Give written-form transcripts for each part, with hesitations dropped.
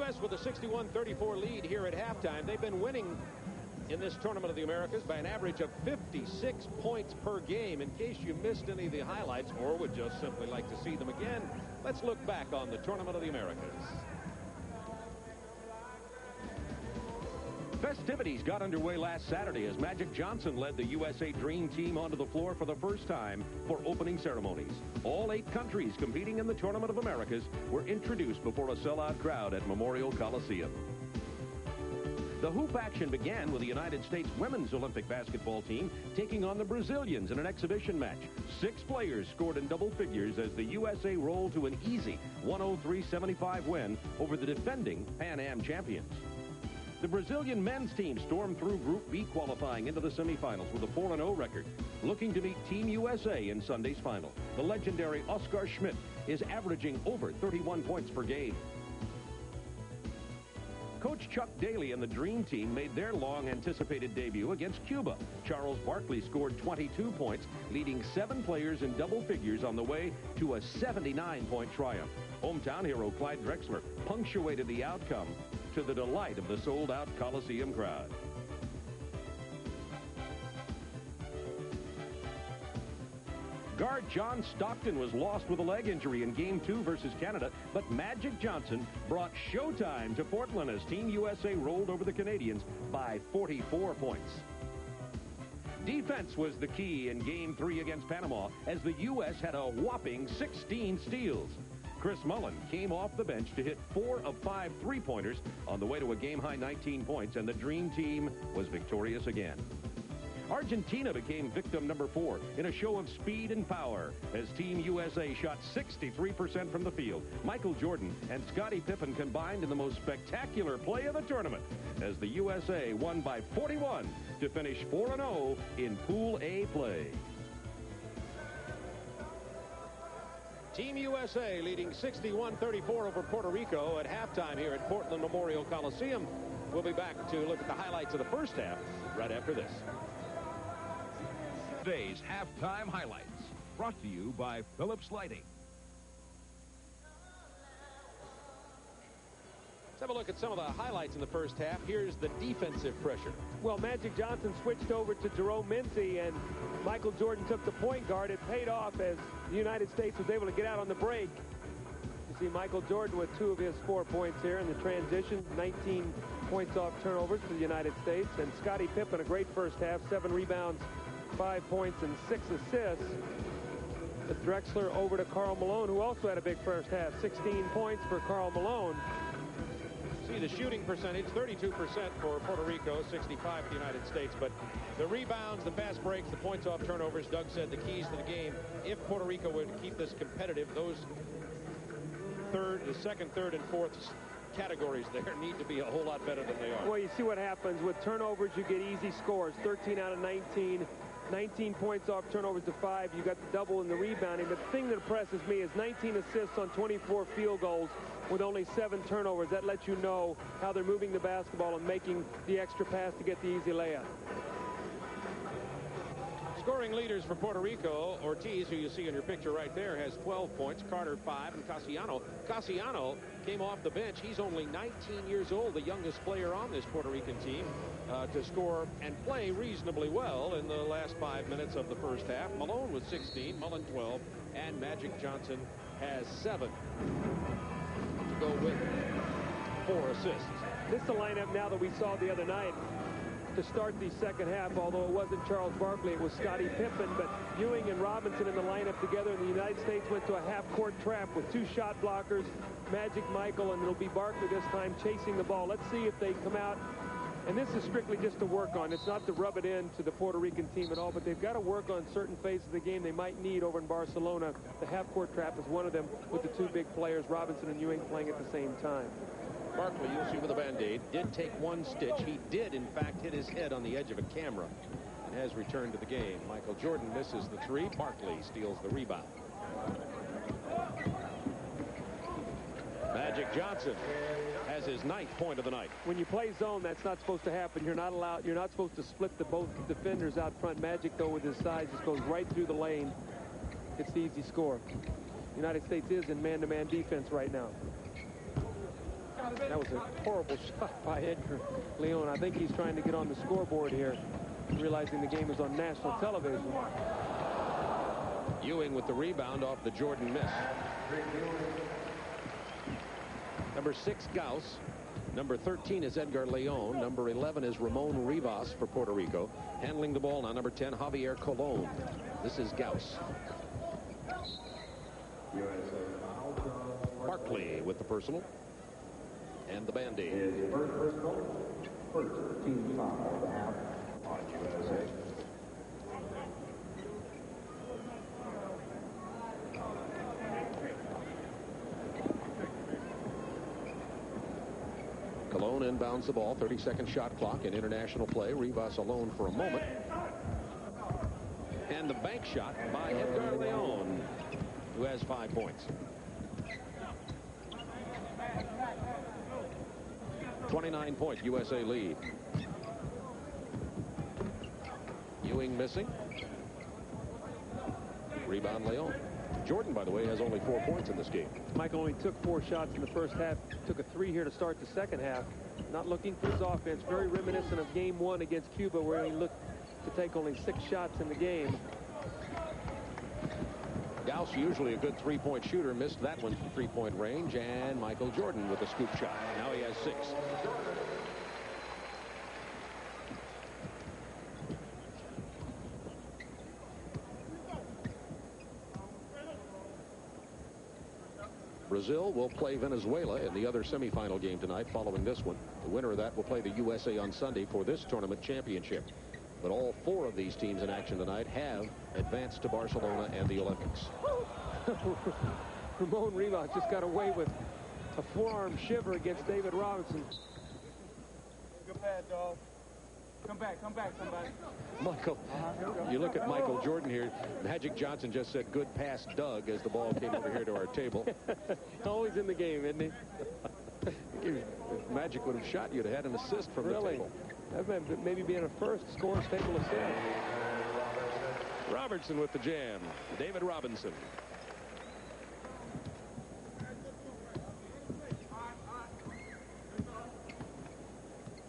U.S. with a 61-34 lead here at halftime. They've been winning in this Tournament of the Americas by an average of 56 points per game. In case you missed any of the highlights or would just simply like to see them again, let's look back on the Tournament of the Americas. Festivities got underway last Saturday as Magic Johnson led the USA Dream Team onto the floor for the first time for opening ceremonies. All 8 countries competing in the Tournament of Americas were introduced before a sellout crowd at Memorial Coliseum. The hoop action began with the United States women's Olympic basketball team taking on the Brazilians in an exhibition match. 6 players scored in double figures as the USA rolled to an easy 103-75 win over the defending Pan Am champions. The Brazilian men's team stormed through Group B qualifying into the semifinals with a 4-0 record, looking to meet Team USA in Sunday's final. The legendary Oscar Schmidt is averaging over 31 points per game. Coach Chuck Daly and the Dream Team made their long-anticipated debut against Cuba. Charles Barkley scored 22 points, leading 7 players in double figures on the way to a 79-point triumph. Hometown hero Clyde Drexler punctuated the outcome to the delight of the sold-out Coliseum crowd. Guard John Stockton was lost with a leg injury in Game 2 versus Canada, but Magic Johnson brought showtime to Portland as Team USA rolled over the Canadians by 44 points. Defense was the key in Game 3 against Panama as the U.S. had a whopping 16 steals. Chris Mullen came off the bench to hit 4 of 5 three-pointers on the way to a game-high 19 points, and the Dream Team was victorious again. Argentina became victim number 4 in a show of speed and power as Team USA shot 63% from the field. Michael Jordan and Scottie Pippen combined in the most spectacular play of the tournament as the USA won by 41 to finish 4-0 in Pool A play. Team USA leading 61-34 over Puerto Rico at halftime here at Portland Memorial Coliseum. We'll be back to look at the highlights of the first half right after this. Today's halftime highlights brought to you by Phillips Lighting. Let's have a look at some of the highlights in the first half. Here's the defensive pressure. Well, Magic Johnson switched over to Jerome Mincy, and Michael Jordan took the point guard. It paid off as the United States was able to get out on the break. You see Michael Jordan with 2 of his 4 points here in the transition, 19 points off turnovers for the United States. And Scottie Pippen, a great first half, 7 rebounds, 5 points, and 6 assists. With Drexler over to Karl Malone, who also had a big first half, 16 points for Karl Malone. See the shooting percentage, 32% for Puerto Rico, 65 for the United States. But the rebounds, the fast breaks, the points off turnovers, Doug said the keys to the game. If Puerto Rico would keep this competitive, those the second, third, and fourth categories there need to be a whole lot better than they are. Well, you see what happens with turnovers. You get easy scores, 13 out of 19. 19 points off turnovers to 5. You got the double in the rebounding. But the thing that impresses me is 19 assists on 24 field goals with only 7 turnovers. That lets you know how they're moving the basketball and making the extra pass to get the easy layup. Scoring leaders for Puerto Rico, Ortiz, who you see in your picture right there, has 12 points. Carter 5, and Cassiano came off the bench. He's only 19 years old, the youngest player on this Puerto Rican team to score and play reasonably well in the last 5 minutes of the first half. Malone with 16, Mullen 12, and Magic Johnson has 7 to go with 4 assists. This is the lineup now that we saw the other night to start the second half, although it wasn't Charles Barkley, it was Scottie Pippen, but Ewing and Robinson in the lineup together, and the United States went to a half-court trap with 2 shot blockers, Magic, Michael, and it'll be Barkley this time chasing the ball. Let's see if they come out, and this is strictly just to work on. It's not to rub it in to the Puerto Rican team at all, but they've got to work on certain phases of the game they might need over in Barcelona. The half-court trap is one of them with the 2 big players, Robinson and Ewing, playing at the same time. Barkley, you'll see with a Band-Aid, did take 1 stitch. He did, in fact, hit his head on the edge of a camera and has returned to the game. Michael Jordan misses the 3. Barkley steals the rebound. Magic Johnson has his 9th point of the night. When you play zone, that's not supposed to happen. You're not allowed. You're not supposed to split both defenders out front. Magic, though, with his size, just goes right through the lane. It's the easy score. The United States is in man-to-man defense right now. That was a horrible shot by Edgar Leon. I think he's trying to get on the scoreboard here, realizing the game is on national television. Ewing with the rebound off the Jordan miss. Number 6, Gauss. Number 13 is Edgar Leon. Number 11 is Ramon Rivas for Puerto Rico. Handling the ball now, number 10, Javier Colon. This is Gauss. Barkley with the personal. And the Band-Aid. First personal, first team foul, half on USA. Colon inbounds the ball. 30-second shot clock in international play. Rivas alone for a moment. And the bank shot by Edgar Leon, who has 5 points. 29-point USA lead. Ewing missing. Rebound Leon. Jordan, by the way, has only 4 points in this game. Michael only took 4 shots in the first half. Took a 3 here to start the second half. Not looking for his offense. Very reminiscent of game 1 against Cuba, where he looked to take only 6 shots in the game. Gauss, usually a good 3-point shooter, missed that one from 3-point range. And Michael Jordan with a scoop shot. Now he has 6. Brazil will play Venezuela in the other semifinal game tonight following this one. The winner of that will play the USA on Sunday for this tournament championship. But all 4 of these teams in action tonight have advanced to Barcelona and the Olympics. Ramon Rivas just got away with a forearm shiver against David Robinson. Good pass, dog. Come back, somebody. Michael, you look at Michael Jordan here. Magic Johnson just said, good pass, Doug, as the ball came over here to our table. Always in the game, isn't he? Magic would have shot, you'd have had an assist from the table. That might maybe being a first scorer's table assist. Robertson with the jam. David Robinson.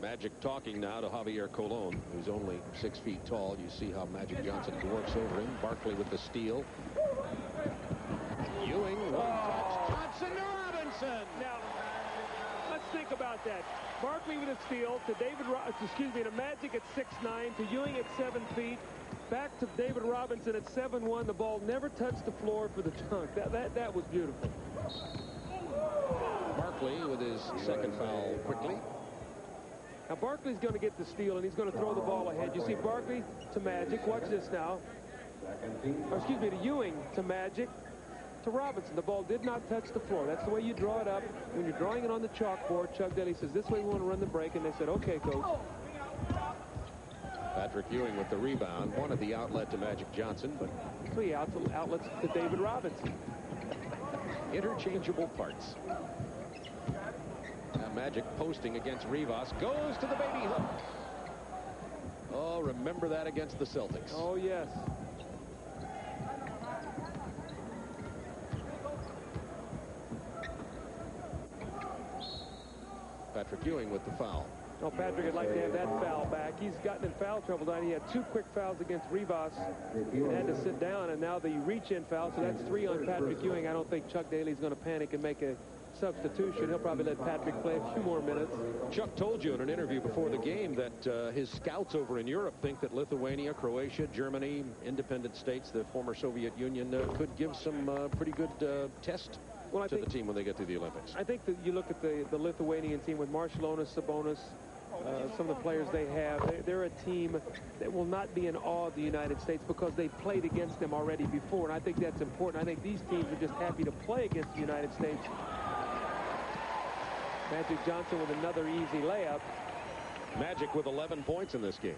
Magic talking now to Javier Colon, who's only 6 feet tall. You see how Magic Johnson dwarfs over him. Barkley with the steal. Ewing, one touch. Johnson to Robinson. Now, let's think about that. Barkley with a steal to to Magic at 6'9", to Ewing at 7 feet, back to David Robinson at 7'1". The ball never touched the floor for the dunk. That was beautiful. Barkley with his second foul quickly. Now, Barkley's going to get the steal, and he's going to throw the ball ahead. You see Barkley to Magic. Watch this now. To Ewing to Magic to Robinson. The ball did not touch the floor. That's the way you draw it up. When you're drawing it on the chalkboard, Chuck Daly says, this way we want to run the break, and they said, okay, coach. Patrick Ewing with the rebound. Wanted the outlet to Magic Johnson, but 3 outlets to David Robinson. Interchangeable parts. Magic posting against Rivas. Goes to the baby hook. Oh, remember that against the Celtics. Oh, yes. Patrick Ewing with the foul. Oh, Patrick would like to have that foul back. He's gotten in foul trouble tonight. He had 2 quick fouls against Rivas and had to sit down, and now the reach-in foul, so that's 3 on Patrick Ewing. I don't think Chuck Daly's going to panic and make a substitution. He'll probably let Patrick play a few more minutes. Chuck told you in an interview before the game that his scouts over in Europe think that Lithuania, Croatia, Germany, independent states, the former Soviet Union, could give some pretty good test to the team when they get to the Olympics. I think that you look at the Lithuanian team with Marciulionis, Sabonis, some of the players they have. They're a team that will not be in awe of the United States because they played against them already before, and I think that's important. I think these teams are just happy to play against the United States. Magic Johnson with another easy layup. Magic with 11 points in this game.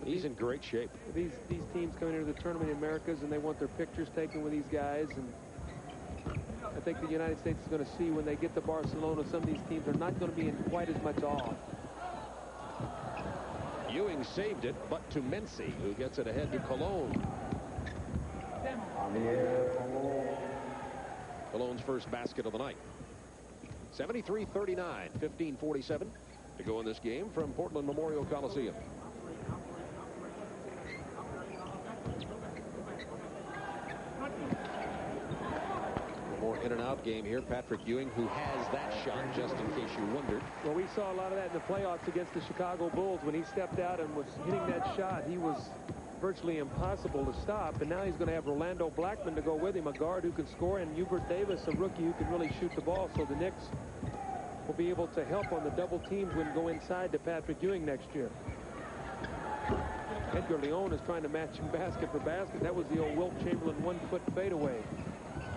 He's in great shape. These teams coming into the tournament in Americas, and they want their pictures taken with these guys. And I think the United States is going to see when they get to Barcelona, some of these teams are not going to be in quite as much awe. Ewing saved it, but to Mency, who gets it ahead to Colon. Colon's first basket of the night. 73-39, 15:47 to go in this game from Portland Memorial Coliseum. More in and out game here. Patrick Ewing, who has that shot, just in case you wondered. Well, we saw a lot of that in the playoffs against the Chicago Bulls. When he stepped out and was hitting that shot, he was virtually impossible to stop. And now he's going to have Rolando Blackman to go with him, a guard who can score, and Hubert Davis, a rookie who can really shoot the ball. So the Knicks will be able to help on the double teams when go inside to Patrick Ewing next year. Edgar Leon is trying to match him basket for basket. That was the old Wilt Chamberlain 1-foot fadeaway.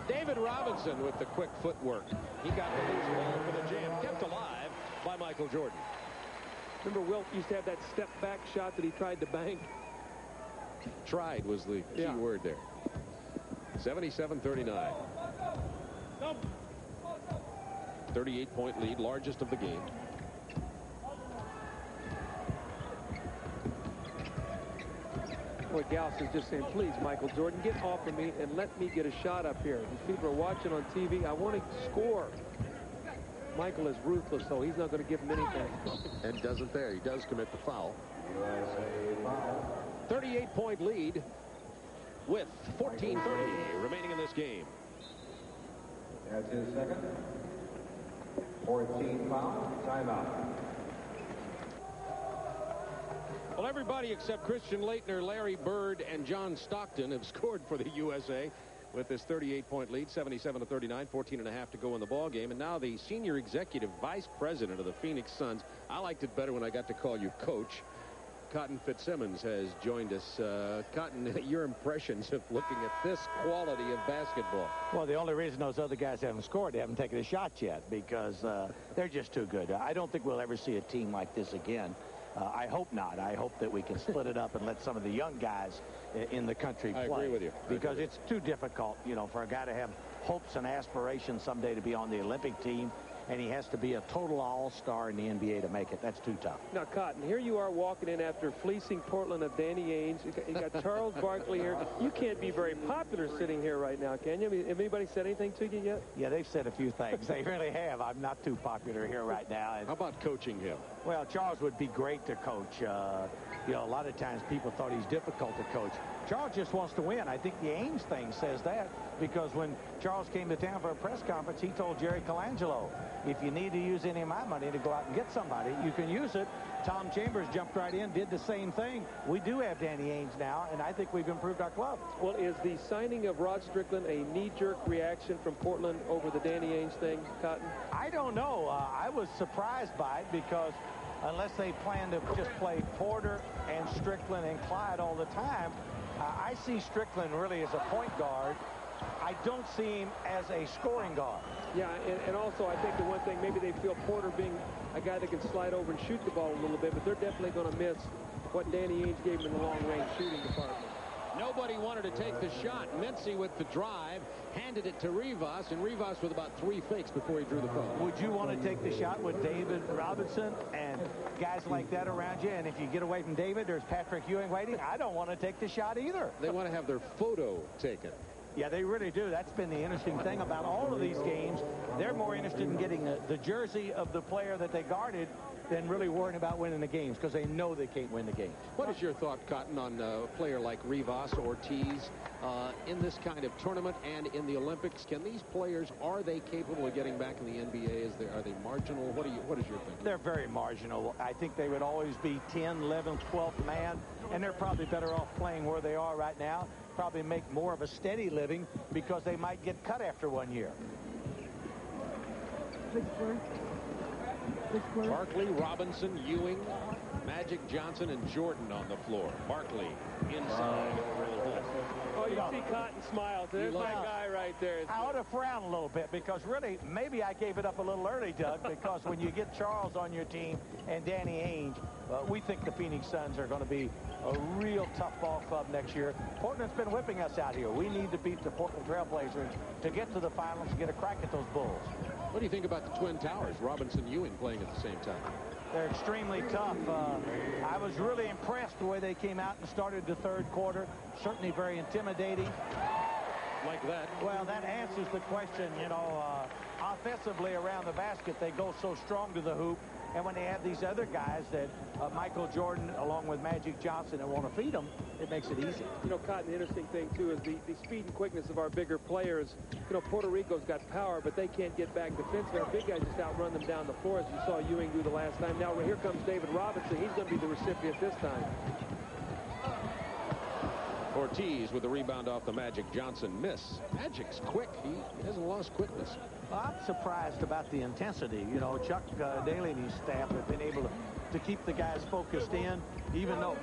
David Robinson with the quick footwork. He got the loose ball for the jam, kept alive by Michael Jordan. Remember, Wilt used to have that step-back shot that he tried to bank? Tried was the key word there. 77-39. 38-point lead, largest of the game. Boy, Gauss is just saying, please, Michael Jordan, get off of me and let me get a shot up here. These people are watching on TV. I want to score. Michael is ruthless, though. He's not going to give him anything. And doesn't there. He does commit the foul. 38-point lead with 14:30 remaining in this game. That's his second. 14 foul. Timeout. Well, everybody except Christian Laettner, Larry Bird, and John Stockton have scored for the USA with this 38-point lead, 77-39, 14.5 to go in the ball game. And now the senior executive vice president of the Phoenix Suns. I liked it better when I got to call you coach. Cotton Fitzsimmons has joined us. Cotton, your impressions of looking at this quality of basketball? Well, the only reason those other guys haven't scored, they haven't taken a shot yet, because they're just too good. I don't think we'll ever see a team like this again. I hope not. I hope that we can split it up and let some of the young guys in the country play. I agree with you. Because it's too difficult, you know, for a guy to have hopes and aspirations someday to be on the Olympic team, and he has to be a total all-star in the NBA to make it. That's too tough. Now, Cotton, here you are walking in after fleecing Portland of Danny Ainge. You got Charles Barkley here. You can't be very popular sitting here right now, can you? I mean, have anybody said anything to you yet? Yeah, they've said a few things. They really have. I'm not too popular here right now. How about coaching him? Well, Charles would be great to coach. You know, a lot of times people thought he's difficult to coach. Charles just wants to win. I think the Ainge thing says that, because when Charles came to town for a press conference, he told Jerry Colangelo, if you need to use any of my money to go out and get somebody, you can use it. Tom Chambers jumped right in, did the same thing. We do have Danny Ainge now, and I think we've improved our club. Well, is the signing of Rod Strickland a knee-jerk reaction from Portland over the Danny Ainge thing, Cotton? I don't know. I was surprised by it, because unless they plan to just play Porter and Strickland and Clyde all the time, I see Strickland really as a point guard. I don't see him as a scoring guard. Yeah, and also I think the one thing, maybe they feel Porter being a guy that can slide over and shoot the ball a little bit, but they're definitely going to miss what Danny Ainge gave him in the long-range shooting department. Nobody wanted to take the shot. Mincy with the drive, handed it to Rivas, and Rivas with about 3 fakes before he drew the foul. Would you want to take the shot with David Robinson and guys like that around you? And if you get away from David, there's Patrick Ewing waiting. I don't want to take the shot either. They want to have their photo taken. Yeah, they really do. That's been the interesting thing about all of these games. They're more interested in getting the jersey of the player that they guarded than really worrying about winning the games, because they know they can't win the games. What is your thought, Cotton, on a player like Rivas, Ortiz, in this kind of tournament and in the Olympics? Can these players, are they capable of getting back in the NBA? Are they marginal? What is your thinking? They're very marginal. I think they would always be 10, 11, 12th man, and they're probably better off playing where they are right now. Probably make more of a steady living, because they might get cut after 1 year. Barkley, Robinson, Ewing, Magic, Johnson, and Jordan on the floor. Barkley inside. Oh, you see Cotton smiles. There's my guy right there. I ought to frown a little bit, because really, maybe I gave it up a little early, Doug, because when you get Charles on your team and Danny Ainge, we think the Phoenix Suns are going to be a real tough ball club next year. Portland's been whipping us out here. We need to beat the Portland Trailblazers to get to the finals and get a crack at those Bulls. What do you think about the Twin Towers, Robinson, Ewing playing at the same time? They're extremely tough. I was really impressed the way they came out and started the third quarter. Certainly very intimidating. Like that? Well, that answers the question, you know, offensively around the basket, they go so strong to the hoop. And when they have these other guys that Michael Jordan, along with Magic Johnson, that want to feed them, it makes it easy. You know, Cotton, the interesting thing, too, is the speed and quickness of our bigger players. You know, Puerto Rico's got power, but they can't get back defensively. Our big guys just outrun them down the floor, as you saw Ewing do the last time. Now, here comes David Robinson. He's going to be the recipient this time. Ortiz with the rebound off the Magic Johnson miss. Magic's quick. He hasn't lost quickness. Well, I'm surprised about the intensity. You know, Chuck Daly and his staff have been able to keep the guys focused in, even though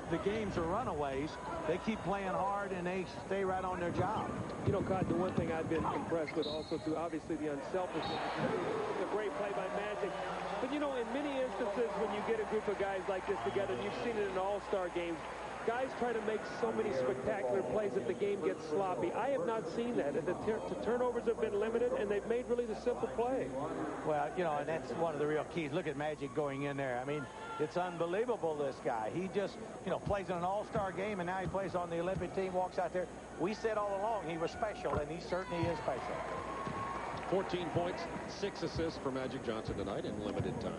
the games are runaways. They keep playing hard, and they stay right on their job. You know, Cotton, the one thing I've been impressed with also, too, obviously the unselfishness. It's a great play by Magic. But, you know, in many instances when you get a group of guys like this together, and you've seen it in all-star games, guys try to make so many spectacular plays that the game gets sloppy. I have not seen that. The turnovers have been limited, and they've made really the simple play. Well, you know, and that's one of the real keys. Look at Magic going in there. I mean, it's unbelievable, this guy. He just, you know, plays in an all-star game, and now he plays on the Olympic team, walks out there. We said all along he was special, and he certainly is special. 14 points, 6 assists for Magic Johnson tonight in limited time.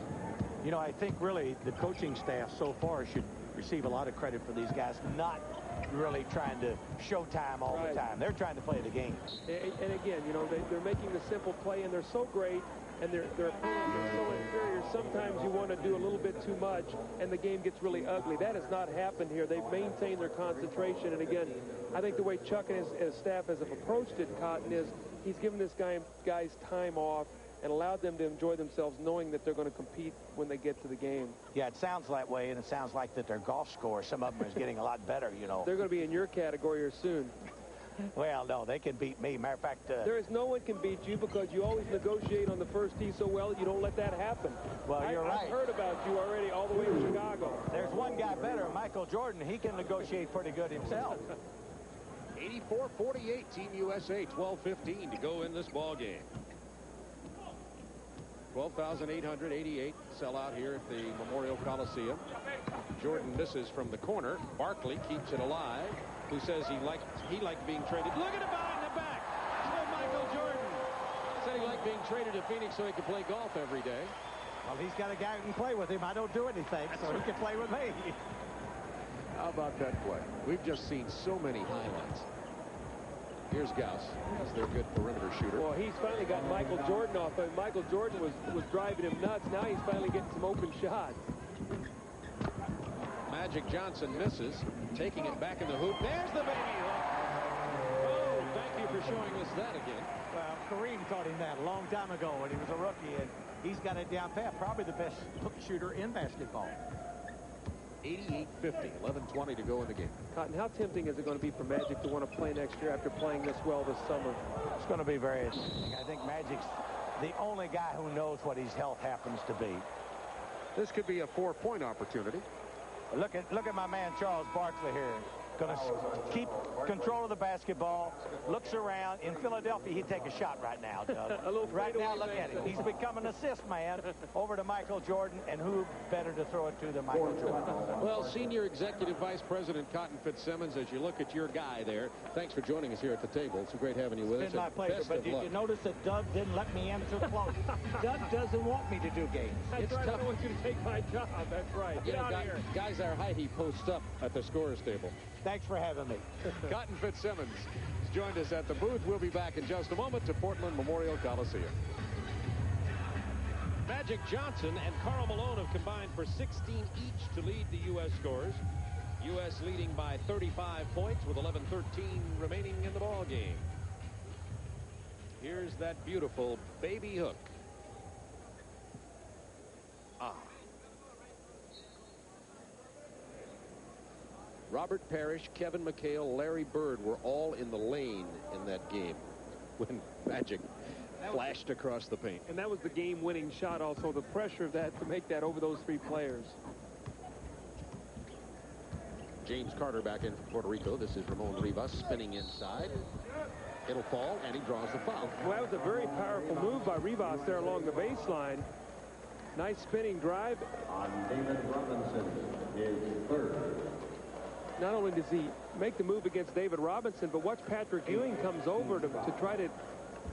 You know, I think really the coaching staff so far should receive a lot of credit for these guys not really trying to show time all the time. They're trying to play the game. And again, you know, they're making the simple play, and they're so great, and their opponents are so inferior. Sometimes you want to do a little bit too much, and the game gets really ugly. That has not happened here. They've maintained their concentration. And again, I think the way Chuck and his staff have approached it, Cotton, is he's given this guys time off and allowed them to enjoy themselves, knowing that they're going to compete when they get to the game. Yeah, it sounds that way, and it sounds like that their golf score, some of them is getting a lot better, you know. They're going to be in your category here soon. Well, no, they can beat me. Matter of fact... there is no one can beat you because you always negotiate on the first tee so well, you don't let that happen. Well, you're right. I've heard about you already all the way to Chicago. There's one guy better, Michael Jordan. He can negotiate pretty good himself. 84-48, Team USA, 12:15 to go in this ball game. 12,888 sell out here at the Memorial Coliseum. Jordan misses from the corner. Barkley keeps it alive. Who says he liked being traded? Look at him behind the back. Oh, Michael Jordan said he liked being traded to Phoenix so he could play golf every day. Well, he's got a guy who can play with him. I don't do anything, so he can play with me. How about that play? We've just seen so many highlights. Here's Gauss. He's their good perimeter shooter. Well, he's finally got Michael Jordan off. Michael Jordan was driving him nuts. Now he's finally getting some open shots. Magic Johnson misses, taking it back in the hoop. There's the baby hook. Oh, thank you for showing us that again. Well, Kareem taught him that a long time ago when he was a rookie, and he's got it down pat. Probably the best hook shooter in basketball. 88-50, 11:20 to go in the game. Cotton, how tempting is it going to be for Magic to want to play next year after playing this well this summer? It's going to be very interesting. I think Magic's the only guy who knows what his health happens to be. This could be a 4-point opportunity. Look at my man Charles Barkley here. Going to keep control of the basketball. Looks around. In Philadelphia, he'd take a shot right now, Doug. Right now, look at him. He's become an assist man over to Michael Jordan, and who better to throw it to than Michael Jordan? Well, Senior Executive Vice President Cotton Fitzsimmons, as you look at your guy there, thanks for joining us here at the table. It's great having you with us. It's been my pleasure, but did you notice that Doug didn't let me in too close? Doug doesn't want me to do games. That's right. I don't want you to take my job. That's right. Get out of here. Guys are high. He posts up at the scorer's table. Thanks for having me. Cotton Fitzsimmons has joined us at the booth. We'll be back in just a moment to Portland Memorial Coliseum. Magic Johnson and Karl Malone have combined for 16 each to lead the U.S. scores. U.S. leading by 35 points with 11:13 remaining in the ball game. Here's that beautiful baby hook. Robert Parrish, Kevin McHale, Larry Bird were all in the lane in that game when Magic flashed across the paint. And that was the game-winning shot also, the pressure of that to make that over those three players. James Carter back in from Puerto Rico. This is Ramon Rivas spinning inside. It'll fall, and he draws the foul. Well, that was a very powerful move by Rivas there along the baseline. Nice spinning drive. On David Robinson is third. Not only does he make the move against David Robinson, but watch Patrick Ewing comes over to try to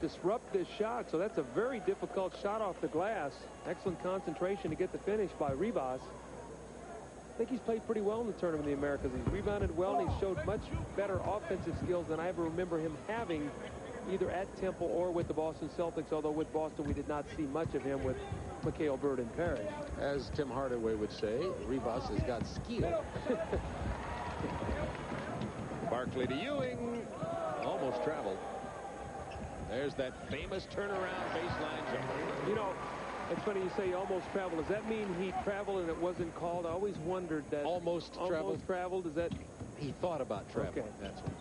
disrupt this shot. So that's a very difficult shot off the glass. Excellent concentration to get the finish by Rivas. I think he's played pretty well in the Tournament of the Americas. He's rebounded well, and he's showed much better offensive skills than I ever remember him having, either at Temple or with the Boston Celtics, although with Boston we did not see much of him with Mikhail Bird and Parrish. As Tim Hardaway would say, Rivas has got skill. Barkley to Ewing. Almost traveled. There's that famous turnaround baseline jumper. You know, it's funny you say he almost traveled. Does that mean he traveled and it wasn't called? I always wondered that. Almost traveled. Is that? He thought about traveling. Okay. That's what.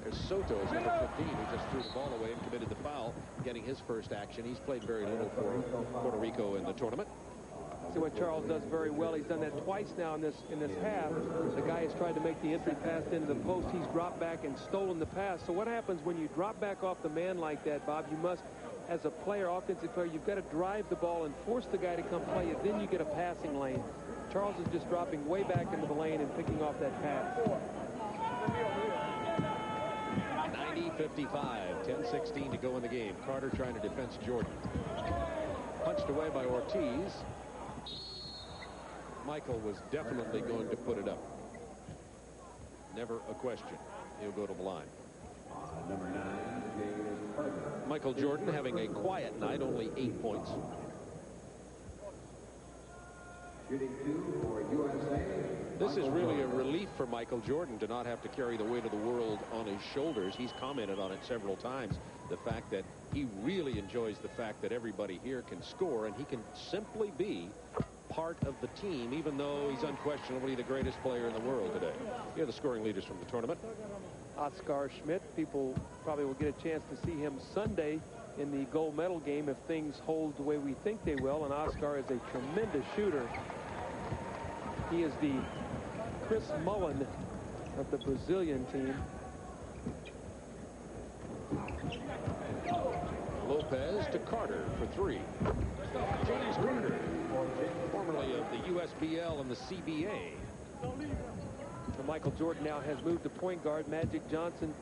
There's Soto's number 15, who just threw the ball away and committed the foul, getting his first action. He's played very little for Puerto Rico in the tournament. See what Charles does very well. He's done that twice now in this half. The guy has tried to make the entry pass into the post. He's dropped back and stolen the pass. So what happens when you drop back off the man like that, Bob? You must, as a player, offensive player, you've got to drive the ball and force the guy to come play it. Then you get a passing lane. Charles is just dropping way back into the lane and picking off that pass. 90-55, 10-16 to go in the game. Carter trying to defense Jordan. Punched away by Ortiz. Michael was definitely going to put it up. Never a question. He'll go to the line. Number 9, Michael Jordan having a quiet night, only 8 points. shooting 2 for USA. This is really a relief for Michael Jordan to not have to carry the weight of the world on his shoulders. He's commented on it several times. The fact that he really enjoys the fact that everybody here can score and he can simply be part of the team, even though he's unquestionably the greatest player in the world today. Here are the scoring leaders from the tournament. Oscar Schmidt. People probably will get a chance to see him Sunday in the gold medal game if things hold the way we think they will. And Oscar is a tremendous shooter. He is the Chris Mullen of the Brazilian team. Lopez to Carter for 3. James Carter, formerly of the USBL and the CBA. So Michael Jordan now has moved to point guard. Magic Johnson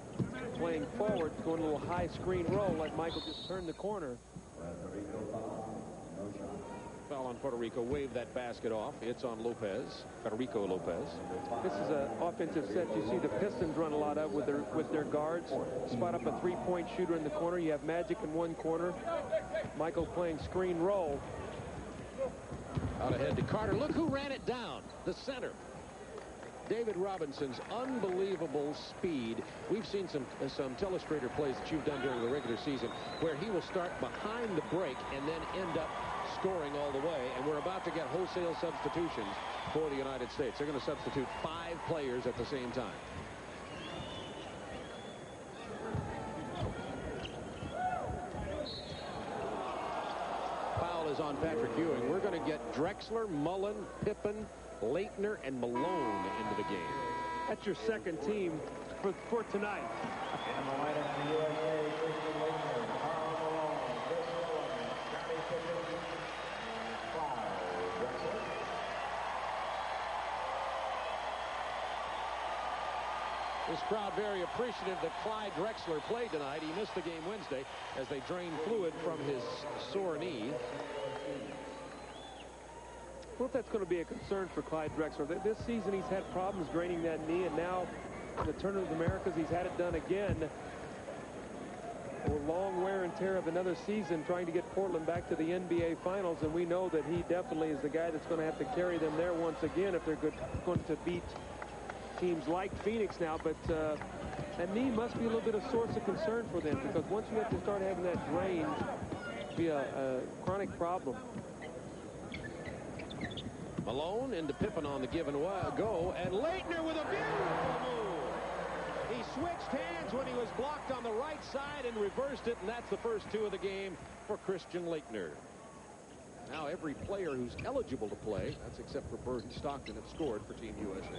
playing forward, going a little high screen roll like Michael just turned the corner. Foul on Puerto Rico. Wave that basket off. It's on Lopez. Federico Lopez. This is an offensive set you see the Pistons run a lot of with their guards. Spot up a three-point shooter in the corner. You have Magic in one corner. Michael playing screen roll. Out ahead to Carter. Look who ran it down. The center. David Robinson's unbelievable speed. We've seen some telestrator plays that you've done during the regular season where he will start behind the break and then end up scoring all the way. And we're about to get wholesale substitutions for the United States. They're going to substitute 5 players at the same time. Foul is on Patrick Ewing. We're going to get Drexler, Mullen, Pippen, Leitner, and Malone into the game. That's your second team for tonight. This crowd very appreciative that Clyde Drexler played tonight. He missed the game Wednesday as they drained fluid from his sore knee. Well, if that's going to be a concern for Clyde Drexler. This season he's had problems draining that knee, and now in the Tournament of the Americas he's had it done again. A long wear and tear of another season trying to get Portland back to the NBA Finals, and we know that he definitely is the guy that's going to have to carry them there once again if they're going to beat teams like Phoenix now. But that knee must be a little bit of source of concern for them, because once you have to start having that drained, it'll be a chronic problem. Malone into Pippen on the give and go, and Leitner with a beautiful move. He switched hands when he was blocked on the right side and reversed it, and that's the first 2 of the game for Christian Leitner. Now every player who's eligible to play, that's except for Bird and Stockton, have scored for Team USA.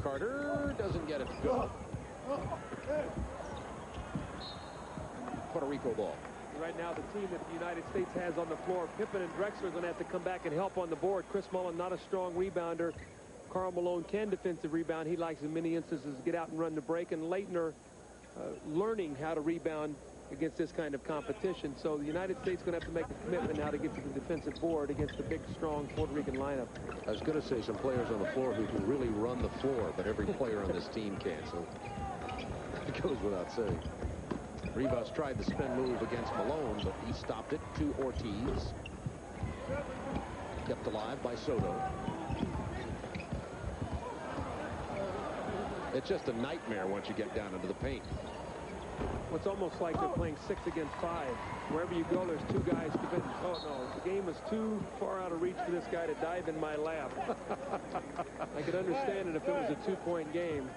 Carter doesn't get it to go. Puerto Rico ball. Right now, the team that the United States has on the floor, Pippen and Drexler, are going to have to come back and help on the board. Chris Mullin, not a strong rebounder. Karl Malone can defensive rebound. He likes in many instances to get out and run the break. And Leitner learning how to rebound against this kind of competition. So the United States is going to have to make a commitment now to get to the defensive board against the big, strong Puerto Rican lineup. I was going to say some players on the floor who can really run the floor, but every player on this team can, so it goes without saying. Rivas tried the spin move against Malone, but he stopped it to Ortiz. Kept alive by Soto. It's just a nightmare once you get down into the paint. Well, it's almost like they're playing 6 against 5. Wherever you go, there's 2 guys defending. Oh, no, the game is too far out of reach for this guy to dive in my lap. I could understand it if it was a 2-point game.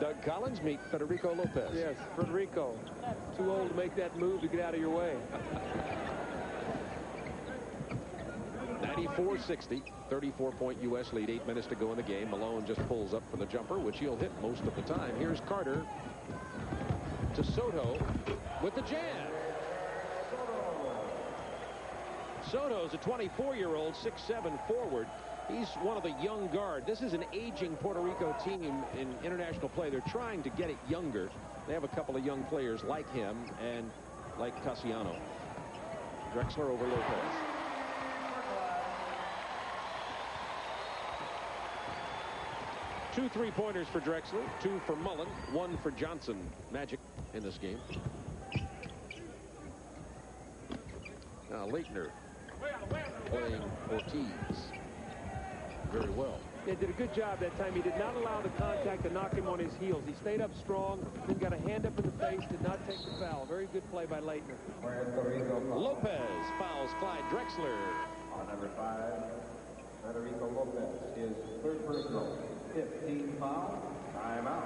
Doug Collins meet Federico Lopez. Yes, Federico. Too old to make that move to get out of your way. 94-60, 34-point U.S. lead, 8 minutes to go in the game. Malone just pulls up for the jumper, which he'll hit most of the time. Here's Carter to Soto with the jam. Soto's a 24-year-old, 6'7" forward. He's one of the young guard. This is an aging Puerto Rico team in international play. They're trying to get it younger. They have a couple of young players like him and like Cassiano. Drexler over Lopez. Two three-pointers for Drexler, 2 for Mullin, 1 for Johnson. Magic in this game. Now Leitner playing Ortiz very well. He did a good job that time. He did not allow the contact to knock him on his heels. He stayed up strong, then got a hand up in the face, did not take the foul. Very good play by Leitner. Lopez fouls Clyde Drexler. On number 5, Federico Lopez, his 3rd personal, 15 foul, timeout.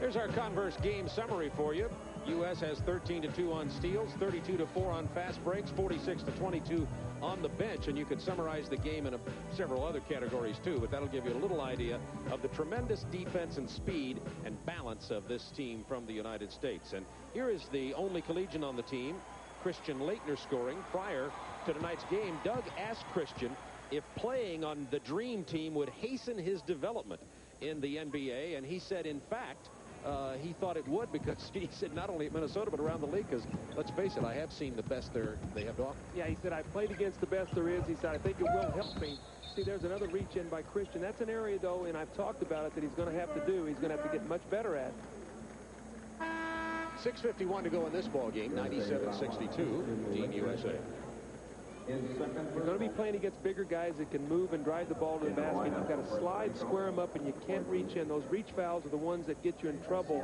Here's our Converse game summary for you. U.S. has 13-2 on steals, 32-4 on fast breaks, 46-22 on the bench, and you could summarize the game in several other categories too, but that'll give you a little idea of the tremendous defense and speed and balance of this team from the United States. And here is the only collegian on the team, Christian Leitner, scoring. Prior to tonight's game, Doug asked Christian if playing on the Dream Team would hasten his development in the NBA, and he said, in fact, he thought it would, because he said not only at Minnesota but around the league, because let's face it, I have seen the best they have to offer. Yeah, he said, I played against the best there is. He said, I think it will help me. See, there's another reach in by Christian. That's an area, though, and I've talked about it, that he's going to have to do. He's going to have to get much better at. 6:51 to go in this ball game. 97-62, Team USA. You're going to be playing against bigger guys that can move and drive the ball to the basket. You've got to slide, square them up, and you can't reach in. Those reach fouls are the ones that get you in trouble.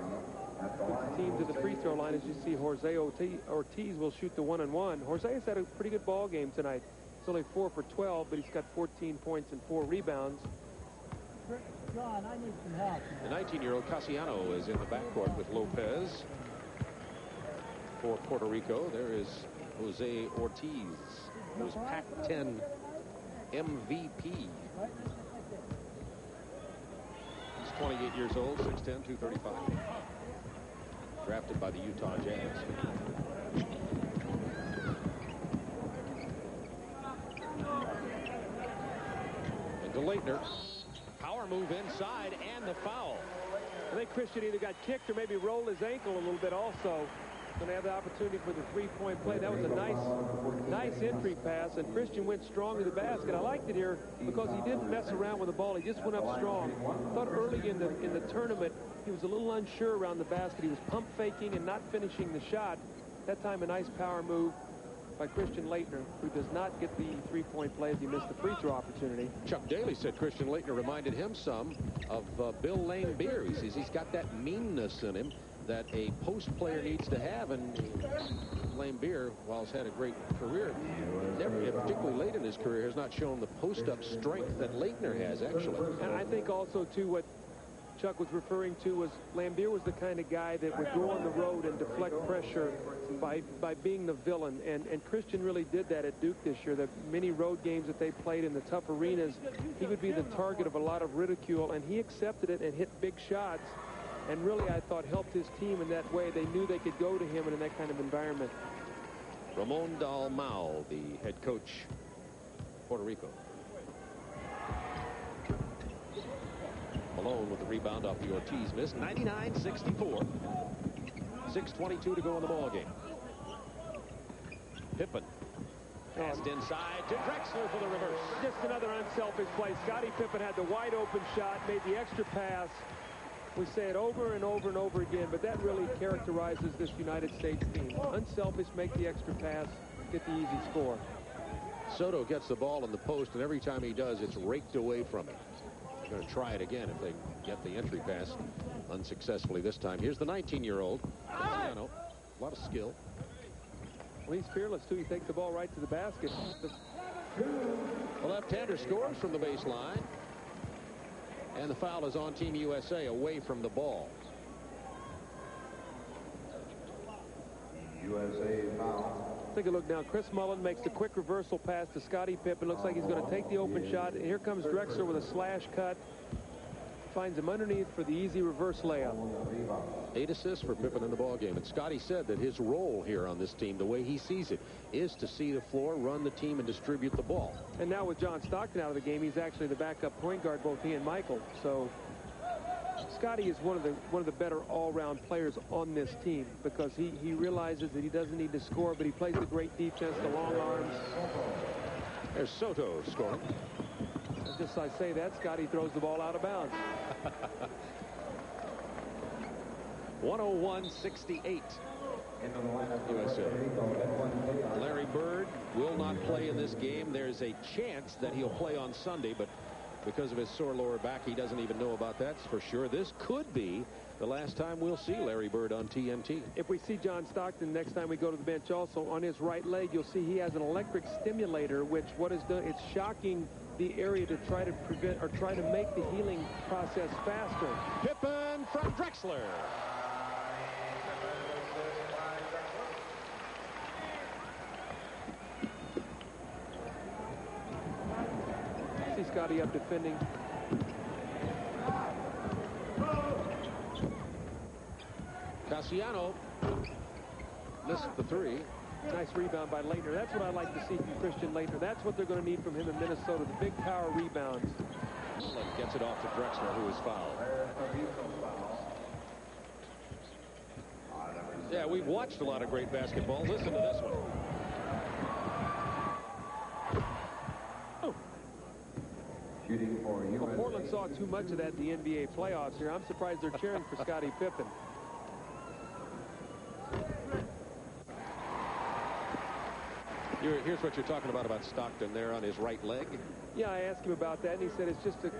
Put the team to the free throw line. As you see, Jose Ortiz will shoot the 1-and-1. Jose has had a pretty good ball game tonight. It's only 4 for 12, but he's got 14 points and 4 rebounds. John, I need some help. The 19-year-old Cassiano is in the backcourt with Lopez. For Puerto Rico, there is Jose Ortiz, who's Pac-10 MVP. He's 28 years old, 6'10", 235. Drafted by the Utah Jazz. And to Leitner. Power move inside and the foul. I think Christian either got kicked or maybe rolled his ankle a little bit also. Going to have the opportunity for the three-point play. That was a nice entry pass, and Christian went strong to the basket. I liked it here because he didn't mess around with the ball. He just went up strong. I thought early in the tournament he was a little unsure around the basket. He was pump faking and not finishing the shot. That time a nice power move by Christian Leitner, who does not get the three-point play as he missed the free throw opportunity. Chuck Daly said Christian Leitner reminded him some of Bill Laimbeer. He says he's got that meanness in him that a post player needs to have, and Laimbeer, while he's had a great career, never, particularly late in his career, has not shown the post-up strength that Leitner has, actually. And I think also, too, what Chuck was referring to was Lambier was the kind of guy that would go on the road and deflect pressure by being the villain. And Christian really did that at Duke this year. The many road games that they played in the tough arenas, he would be the target of a lot of ridicule, and he accepted it and hit big shots. And really, I thought, helped his team in that way. They knew they could go to him in that kind of environment. Ramon Dalmau, the head coach, Puerto Rico. Malone with the rebound off the Ortiz miss. 99-64. 6:22 to go in the ball game. Pippen passed inside to Drexler for the reverse. Just another unselfish play. Scottie Pippen had the wide open shot, made the extra pass. We say it over and over and over again, but that really characterizes this United States team. Unselfish, make the extra pass, get the easy score. Soto gets the ball in the post, and every time he does, it's raked away from him. They're going to try it again if they get the entry pass unsuccessfully this time. Here's the 19-year-old. A lot of skill. Well, he's fearless, too. He takes the ball right to the basket. The left-hander scores from the baseline. And the foul is on Team USA, away from the ball. USA foul. Take a look now. Chris Mullen makes the quick reversal pass to Scottie Pippen. Looks like he's going to take the open shot. And here comes Drexler with a slash cut. Finds him underneath for the easy reverse layup. 8 assists for Pippen in the ballgame. And Scottie said that his role here on this team, the way he sees it, is to see the floor, run the team, and distribute the ball. And now with John Stockton out of the game, he's actually the backup point guard, both he and Michael. So Scottie is one of the better all-round players on this team because he realizes that he doesn't need to score, but he plays the great defense, the long arms. There's Soto scoring. Just I say that, Scottie throws the ball out of bounds. 101-68. USA. Larry Bird will not play in this game. There's a chance that he'll play on Sunday, but because of his sore lower back, he doesn't even know about that for sure. This could be the last time we'll see Larry Bird on TNT. If we see John Stockton next time we go to the bench also, on his right leg, you'll see he has an electric stimulator, which what is done, it's shocking the area to try to prevent or try to make the healing process faster. Pippen from Drexler. See Scottie up defending. Cassiano missed the three. Nice rebound by Leitner. That's what I like to see from Christian Leitner. That's what they're going to need from him in Minnesota, the big power rebounds. Gets it off to Drexler, who is fouled. Yeah, we've watched a lot of great basketball. Listen to this one. Shooting for USA. Well, Portland saw too much of that in the NBA playoffs here. I'm surprised they're cheering for Scottie Pippen. Here's what you're talking about Stockton there on his right leg. Yeah, I asked him about that, and he said it's just a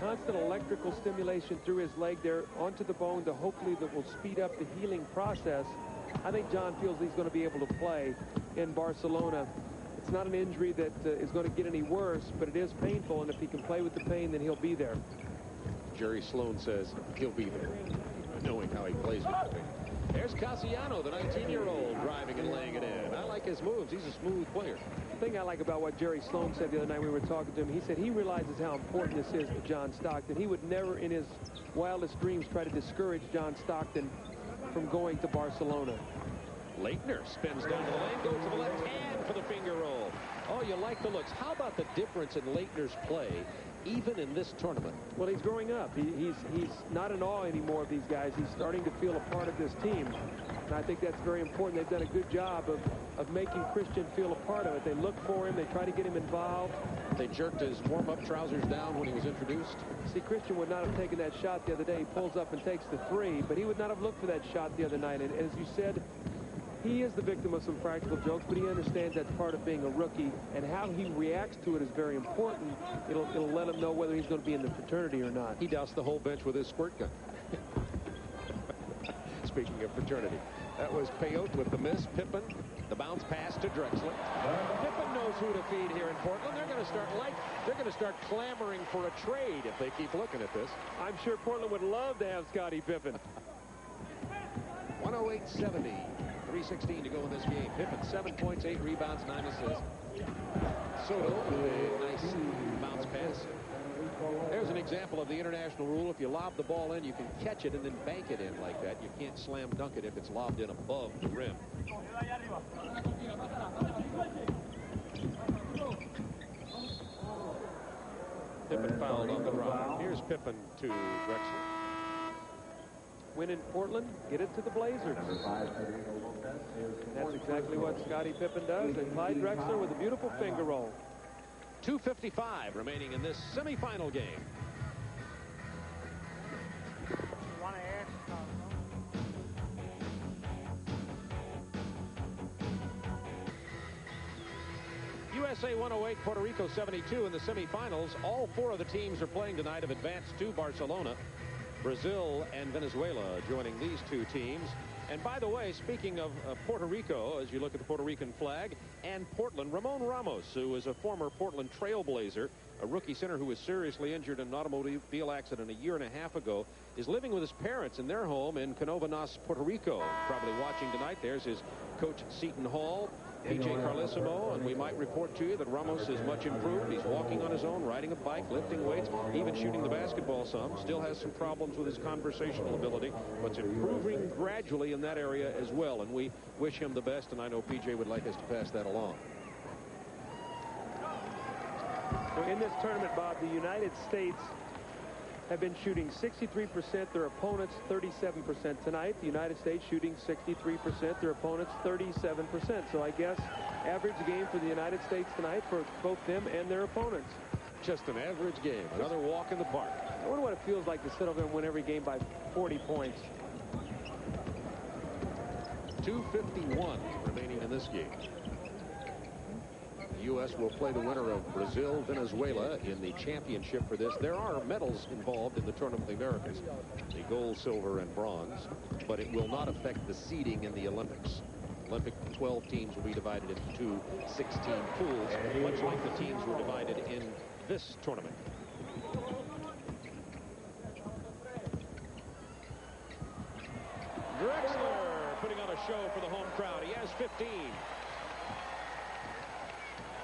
constant electrical stimulation through his leg there onto the bone to hopefully that will speed up the healing process. I think John feels he's going to be able to play in Barcelona. It's not an injury that is going to get any worse, but it is painful, and if he can play with the pain, then he'll be there. Jerry Sloan says he'll be there, knowing how he plays with the pain. There's Cassiano, the 19-year-old, driving and laying it in. I like his moves. He's a smooth player. The thing I like about what Jerry Sloan said the other night when we were talking to him, he said he realizes how important this is to John Stockton. He would never in his wildest dreams try to discourage John Stockton from going to Barcelona. Leitner spins down to the lane, goes to the left hand for the finger roll. Oh, you like the looks. How about the difference in Leitner's play, even in this tournament? Well, he's growing up. He's not in awe anymore of these guys. He's starting to feel a part of this team. And I think that's very important. They've done a good job of making Christian feel a part of it. They look for him. They try to get him involved. They jerked his warm-up trousers down when he was introduced. See, Christian would not have taken that shot the other day. He pulls up and takes the three, but he would not have looked for that shot the other night. And as you said, he is the victim of some practical jokes, but he understands that's part of being a rookie, and how he reacts to it is very important. It'll let him know whether he's going to be in the fraternity or not. He doused the whole bench with his squirt gun. Speaking of fraternity. That was Peyote with the miss. Pippen, the bounce pass to Drexler. Pippen knows who to feed here in Portland. They're going to start clamoring for a trade if they keep looking at this. I'm sure Portland would love to have Scottie Pippen. 108-70. 3:16 to go in this game. Pippen, 7 points, 8 rebounds, 9 assists. Soto with a nice bounce pass. There's an example of the international rule. If you lob the ball in, you can catch it and then bank it in like that. You can't slam dunk it if it's lobbed in above the rim. Pippen fouled on the drive. Here's Pippen to Drexler. Win in Portland, get it to the Blazers. That's exactly what Scottie Pippen does. And Clyde Drexler with a beautiful finger roll. 2:55 remaining in this semifinal game. USA 108, Puerto Rico 72 in the semifinals. All 4 of the teams are playing tonight have advanced to Barcelona. Brazil and Venezuela joining these 2 teams. And by the way, speaking of Puerto Rico, as you look at the Puerto Rican flag, and Portland, Ramon Ramos, who is a former Portland Trailblazer, a rookie center who was seriously injured in an automobile accident a year and a half ago, is living with his parents in their home in Canóvanas, Puerto Rico. Probably watching tonight. There's his coach, Seton Hall, P.J. Carlissimo, and we might report to you that Ramos is much improved. He's walking on his own, riding a bike, lifting weights, even shooting the basketball some. Still has some problems with his conversational ability, but's improving gradually in that area as well, and we wish him the best, and I know P.J. would like us to pass that along. So in this tournament, Bob, the United States have been shooting 63%, their opponents 37% tonight. The United States shooting 63%, their opponents 37%. So I guess average game for the United States tonight for both them and their opponents. Just an average game. Another walk in the park. I wonder what it feels like to sit over and win every game by 40 points. 2:51 remaining in this game. The U.S. will play the winner of Brazil, Venezuela in the championship for this. There are medals involved in the Tournament of the Americas, the gold, silver, and bronze, but it will not affect the seeding in the Olympics. Olympic 12 teams will be divided into 2 16 pools, much like the teams were divided in this tournament. Drexler putting on a show for the home crowd. He has 15.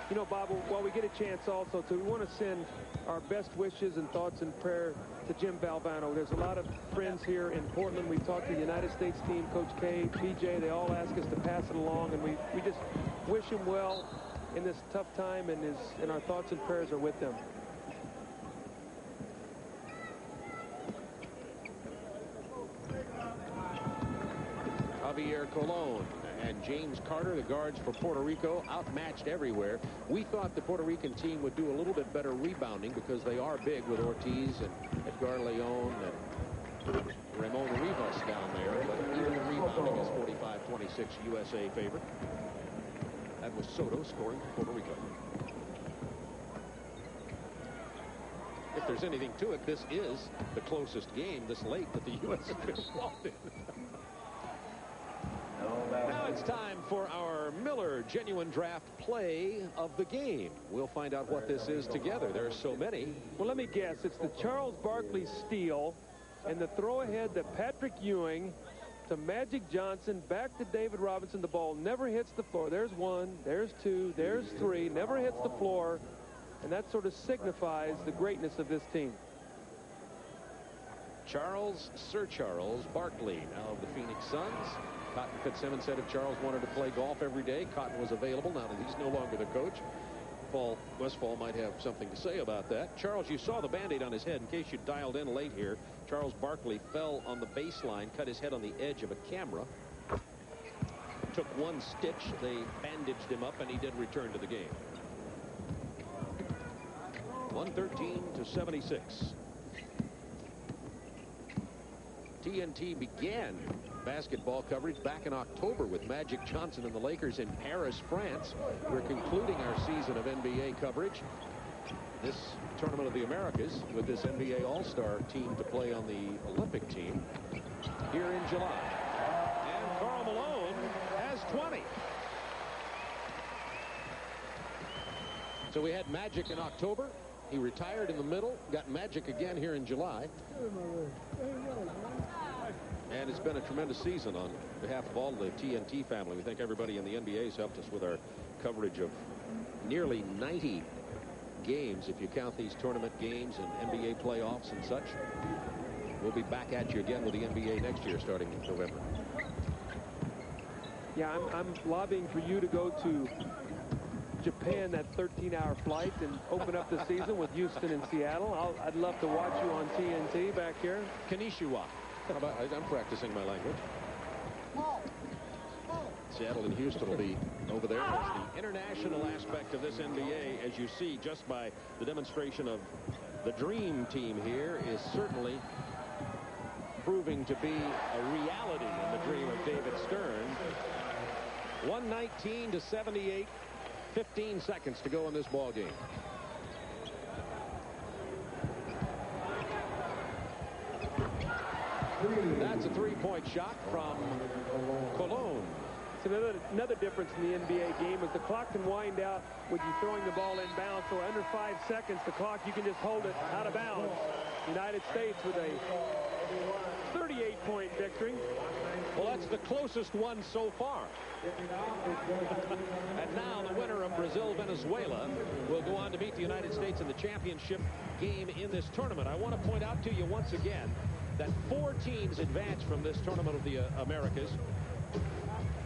You know, Bob, while we get a chance also we want to send our best wishes and thoughts and prayer to Jim Valvano. There's a lot of friends here in Portland. We've talked to the United States team, Coach K, PJ. They all ask us to pass it along, and we just wish him well in this tough time, and our thoughts and prayers are with them. Javier Colon and James Carter, the guards for Puerto Rico, outmatched everywhere. We thought the Puerto Rican team would do a little bit better rebounding because they are big with Ortiz and Edgar Leon and Ramon Rivas down there. But even the rebounding is 45-26 USA favorite. That was Soto scoring for Puerto Rico. If there's anything to it, this is the closest game this late that the U.S. has been involved in. Now it's time for our Miller Genuine Draft play of the game. We'll find out what this is together. There's so many. Well, let me guess. It's the Charles Barkley steal and the throw ahead to Patrick Ewing to Magic Johnson, back to David Robinson. The ball never hits the floor. There's 1, there's 2, there's 3, never hits the floor. And that sort of signifies the greatness of this team. Sir Charles Barkley, now of the Phoenix Suns. Cotton Fitzsimmons said if Charles wanted to play golf every day, Cotton was available. Now that he's no longer the coach, Westfall might have something to say about that. Charles, you saw the Band-Aid on his head. In case you dialed in late here, Charles Barkley fell on the baseline, cut his head on the edge of a camera. Took 1 stitch. They bandaged him up, and he did return to the game. 113-76. TNT began basketball coverage back in October with Magic Johnson and the Lakers in Paris, France. We're concluding our season of NBA coverage, this Tournament of the Americas, with this NBA All-Star team to play on the Olympic team here in July. And Karl Malone So we had Magic in October. He retired in the middle, got Magic again here in July. And it's been a tremendous season on behalf of all the TNT family. We thank everybody in the NBA has helped us with our coverage of nearly 90 games, if you count these tournament games and NBA playoffs and such. We'll be back at you again with the NBA next year starting in November. Yeah, I'm lobbying for you to go to Japan, that 13-hour flight, and open up the season with Houston and Seattle. I'd love to watch you on TNT back here. Konnichiwa. I'm practicing my language. Seattle and Houston will be over there. That's the international aspect of this NBA, as you see just by the demonstration of the Dream Team here, is certainly proving to be a reality in the dream of David Stern. 119 to 78. 15 seconds to go in this ball game. That's a three-point shot from Cologne. So another difference in the NBA game is the clock can wind out with you throwing the ball inbounds. So under 5 seconds, the clock, you can just hold it out of bounds. United States with a 38-point victory. Well, that's the closest one so far. And now the winner of Brazil-Venezuela will go on to beat the United States in the championship game in this tournament. I want to point out to you once again that 4 teams advanced from this tournament of the Americas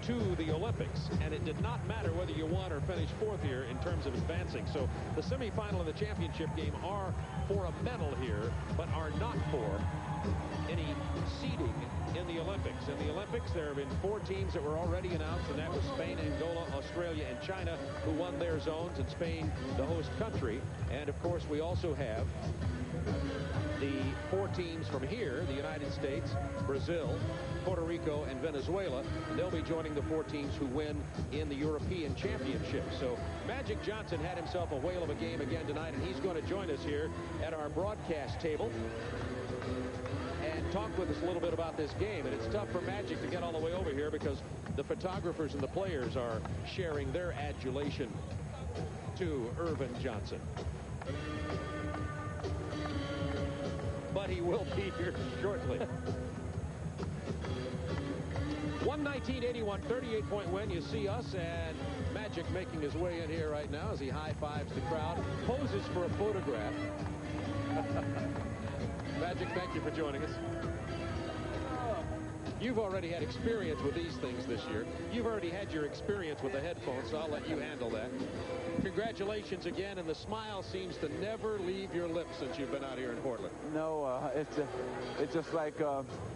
to the Olympics, and it did not matter whether you won or finished 4th here in terms of advancing. So the semifinal and the championship game are for a medal here, but are not for any seeding in the Olympics. In the Olympics, there have been 4 teams that were already announced, and that was Spain, Angola, Australia, and China, who won their zones, and Spain, the host country. And of course, we also have the 4 teams from here, the United States, Brazil, Puerto Rico, and Venezuela. And they'll be joining the 4 teams who win in the European Championship. So Magic Johnson had himself a whale of a game again tonight, and he's going to join us here at our broadcast table and talk with us a little bit about this game. And it's tough for Magic to get all the way over here because the photographers and the players are sharing their adulation to Irvin Johnson. But he will be here shortly. 119-81, 38-point win. You see us and Magic making his way in here right now as he high-fives the crowd, poses for a photograph. Magic, thank you for joining us. You've already had experience with these things this year. You've already had your experience with the headphones, so I'll let you handle that. Congratulations again, and the smile seems to never leave your lips since you've been out here in Portland. No, it's just like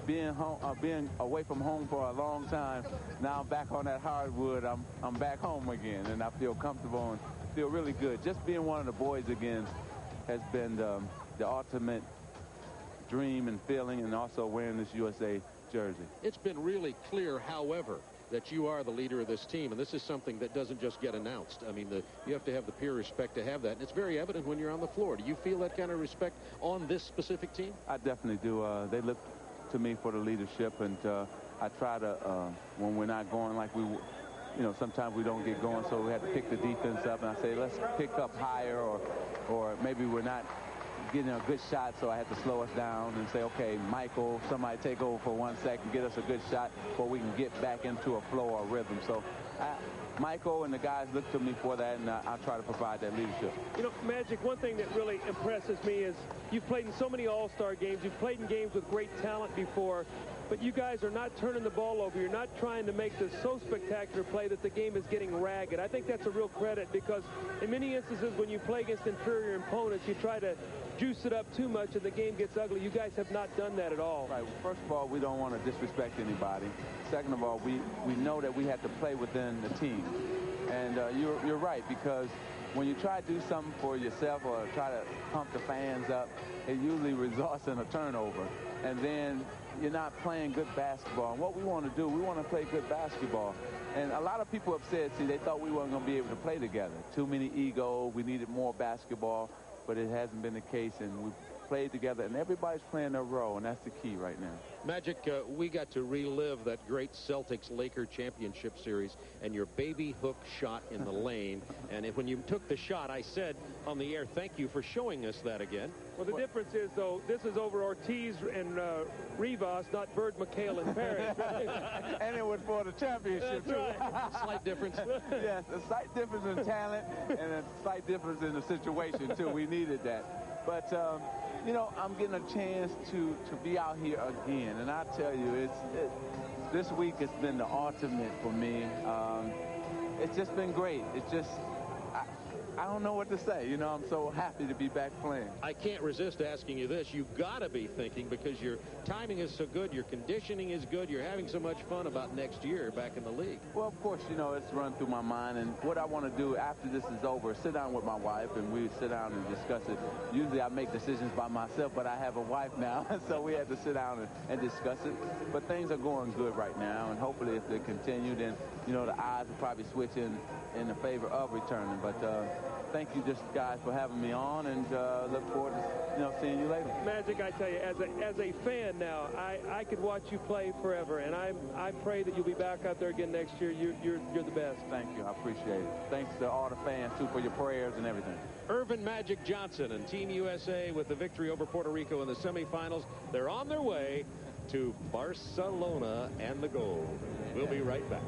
being home, being away from home for a long time. Now I'm back on that hardwood. I'm back home again, and I feel comfortable and feel really good. Just being one of the boys again has been the ultimate dream and feeling, and also wearing this USA jersey. It's been really clear, however, that you are the leader of this team, and this is something that doesn't just get announced. I mean, you have to have the peer respect to have that, and it's very evident when you're on the floor. Do you feel that kind of respect on this specific team? I definitely do. They look to me for the leadership, and I try to, when we're not going like we, you know, sometimes we don't get going, so we have to pick the defense up, and I say, let's pick up higher, or maybe we're not getting a good shot, so I had to slow us down and say, okay, Michael, somebody take over for 1 second, get us a good shot before we can get back into a flow or rhythm. So Michael and the guys look to me for that, and I try to provide that leadership. You know, Magic, one thing that really impresses me is you've played in so many all-star games. You've played in games with great talent before, but you guys are not turning the ball over. You're not trying to make this so spectacular play that the game is getting ragged. I think that's a real credit, because in many instances when you play against inferior opponents, you try to juice it up too much and the game gets ugly. You guys have not done that at all. Right. First of all, we don't want to disrespect anybody. Second of all, we know that we have to play within the team. And you're right, because when you try to do something for yourself or try to pump the fans up, it usually results in a turnover. And then you're not playing good basketball. And what we want to do, we want to play good basketball. And a lot of people have said, see, they thought we weren't going to be able to play together. Too many ego, we needed more basketball, but it hasn't been the case, and played together, and everybody's playing their role, and that's the key right now. Magic, we got to relive that great Celtics-Laker championship series and your baby hook shot in the lane. And when you took the shot, I said on the air, thank you for showing us that again. Well, the difference is, though, this is over Ortiz and Rivas, not Bird, McHale, and Parrish. And it was for the championship, That's right. Slight difference. Yes, a slight difference in talent and a slight difference in the situation, too. We needed that. But, you know, I'm getting a chance to be out here again. And I tell you, this week has been the ultimate for me. It's just been great. It's just, I don't know what to say. You know, I'm so happy to be back playing. I can't resist asking you this. You've got to be thinking, because your timing is so good, your conditioning is good, you're having so much fun, about next year back in the league. Well, of course, you know, it's run through my mind. And what I want to do after this is over, sit down with my wife, and we sit down and discuss it. Usually I make decisions by myself, but I have a wife now, so we had to sit down and discuss it. But things are going good right now, and hopefully if they continue, then, you know, the odds will probably switch in the favor of returning. But thank you, just guys, for having me on, and look forward to, you know, seeing you later. Magic, I tell you, as a fan now, I could watch you play forever, and I pray that you'll be back out there again next year. You're the best. Thank you. I appreciate it. Thanks to all the fans, too, for your prayers and everything. Irvin Magic Johnson and Team USA with the victory over Puerto Rico in the semifinals. They're on their way to Barcelona and the gold. We'll be right back.